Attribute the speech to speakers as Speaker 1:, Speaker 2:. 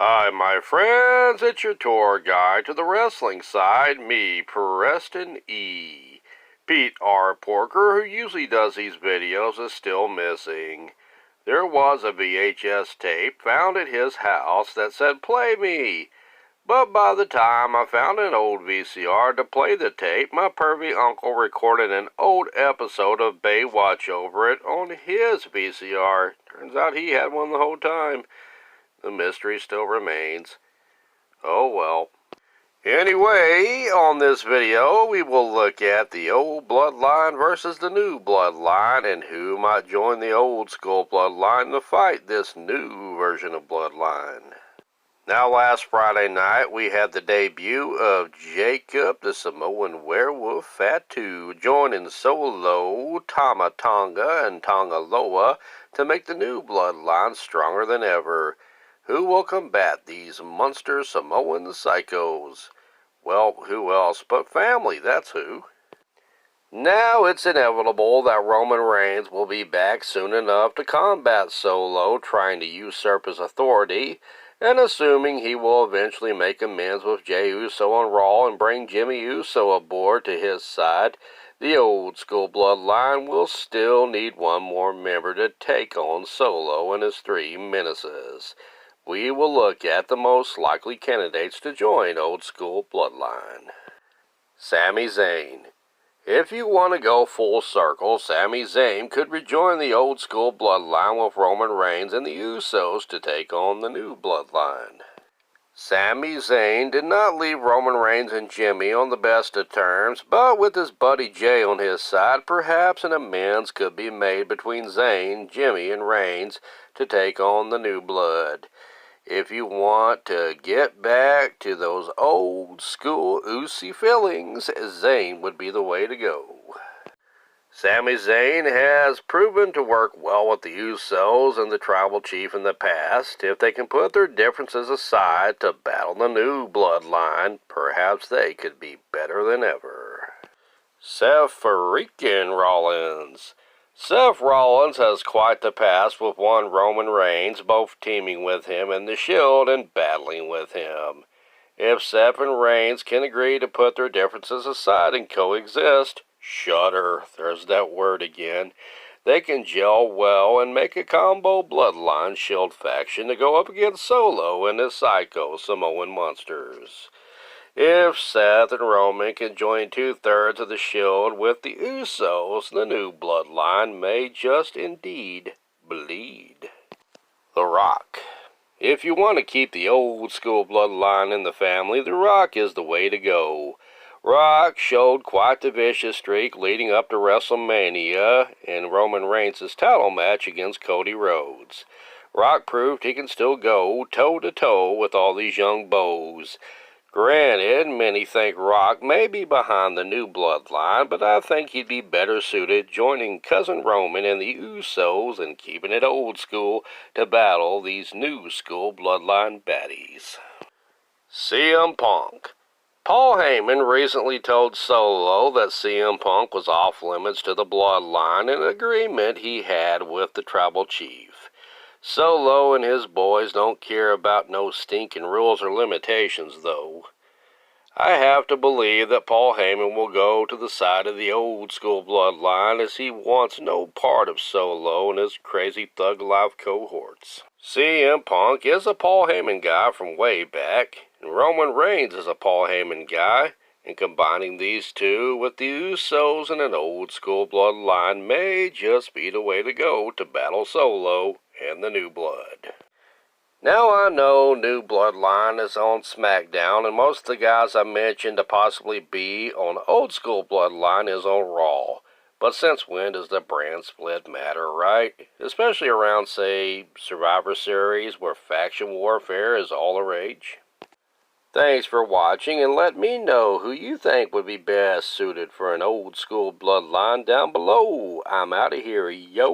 Speaker 1: Hi, my friends, it's your tour guide to the wrestling side, me, Preston E. Pete R. Porker, who usually does these videos, is still missing. There was a VHS tape found at his house that said, "Play me." But by the time I found an old VCR to play the tape, my pervy uncle recorded an old episode of Baywatch over it on his VCR. Turns out he had one the whole time. The mystery still remains. Oh well. Anyway, on this video, we will look at the old Bloodline versus the new Bloodline and who might join the old school Bloodline to fight this new version of Bloodline. Now, last Friday night, we had the debut of Jacob, the Samoan werewolf Fatu, joining Solo, Tama Tonga, and Tongaloa to make the new Bloodline stronger than ever. Who will combat these monster Samoan psychos? Well, who else but family, that's who. Now it's inevitable that Roman Reigns will be back soon enough to combat Solo, trying to usurp his authority, and assuming he will eventually make amends with Jey Uso on Raw and bring Jimmy Uso aboard to his side, the old school Bloodline will still need one more member to take on Solo and his three menaces. We will look at the most likely candidates to join old school Bloodline. Sami Zayn. If you want to go full circle, Sami Zayn could rejoin the old school Bloodline with Roman Reigns and the Usos to take on the new Bloodline. Sami Zayn did not leave Roman Reigns and Jimmy on the best of terms, but with his buddy Jey on his side, perhaps an amends could be made between Zayn, Jimmy, and Reigns to take on the new blood. If you want to get back to those old school Usi feelings, Zayn would be the way to go. Sami Zayn has proven to work well with the Usos and the Tribal Chief in the past. If they can put their differences aside to battle the new Bloodline, perhaps they could be better than ever. Seth freaking Rollins. Seth Rollins has quite the past with one Roman Reigns, both teaming with him in the Shield and battling with him. If Seth and Reigns can agree to put their differences aside and coexist, shudder, there's that word again, they can gel well and make a combo Bloodline Shield faction to go up against Solo and his psycho Samoan monsters. If Seth and Roman can join 2/3 of the Shield with the Usos, the new Bloodline may just indeed bleed. The Rock. If you want to keep the old school Bloodline in the family, The Rock is the way to go. Rock showed quite the vicious streak leading up to WrestleMania in Roman Reigns' title match against Cody Rhodes. Rock proved he can still go toe-to-toe with all these young beaus. Granted, many think Rock may be behind the new Bloodline, but I think he'd be better suited joining Cousin Roman and the Usos and keeping it old school to battle these new school Bloodline baddies. CM Punk. Paul Heyman recently told Solo that CM Punk was off limits to the Bloodline, an agreement he had with the Tribal Chief. Solo and his boys don't care about no stinking rules or limitations, though. I have to believe that Paul Heyman will go to the side of the old school Bloodline as he wants no part of Solo and his crazy thug life cohorts. CM Punk is a Paul Heyman guy from way back, and Roman Reigns is a Paul Heyman guy, and combining these two with the Usos and an old school Bloodline may just be the way to go to battle Solo and the new blood. Now I know New Bloodline is on SmackDown, and most of the guys I mentioned to possibly be on Old School Bloodline is on Raw. But since when does the brand split matter, right? Especially around, say, Survivor Series, where faction warfare is all the rage. Thanks for watching, and let me know who you think would be best suited for an Old School Bloodline down below. I'm out of here, yo!